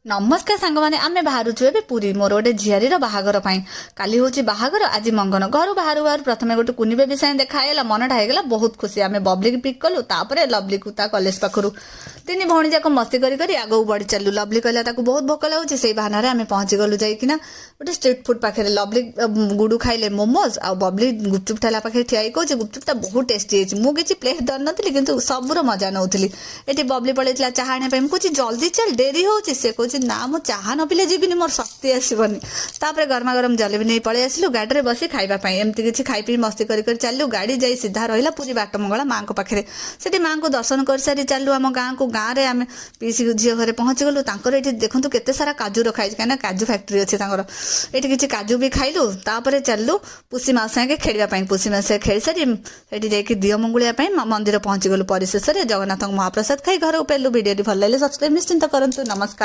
नमस्कार सांग मैंने आम बाहर ए पुरी मोर गोटे झीआरी बाहागर काली हूँ बाहागर आज मंगन घर बाहर बाहर प्रथम गोटे कुनी बेबी साइन देखाला मनटा होगा बहुत खुशी आम बबली की पिक कलु तापर लवली को कॉलेज पाखु तीन भौणी जाक मस्ती करी आगे बढ़ी चलू लवली कहला बहुत भोक लगुच से बहाना आम पहुंची गलु जाइना गोटे स्ट्रीट फुड पाखे लवली गुडू खाइले मोमोज आ बबली गुपचुप ठेला पाखे ठिया कहे गुपचुपटा बहुत टेस्टी है मुझे प्लेट धर नी कि सबूर मजा नौली ये बबली पड़े चाह आने मुझे जल्दी चल डेरी हो ना मु चाह न पिले जीविनी मोर शक्ति आसबनी तापर गरमा गरम जलेबी नहीं पलि आसलु गाड़ी बसी खाइबापी एमती किसी खाई पी मस्ती कर चलू गाड़ी जाई सीधा रहा पूरी बाटमंगला माँ को पाखे से माँ को दर्शन कर सारी चलू आम गाँ को गाँव में आम पीसी झील घर पहुँची गलु ये देखूँ केते सारा काजू रखाई कहीं काजू फैक्ट्री अच्छे ये किसी काजू भी खाइलु तापर चलू पुसी माँ संगे खेलवाई पुसी माँ से खेल सारी ये जाकि दियो मंगुलिया मंदिर पहुँची गलु परिशेष में जगन्नाथ महाप्रसाद खाई घर पेलु वीडियो भल लगे सब्सक्राइब निश्चिंत करूँ। नमस्कार।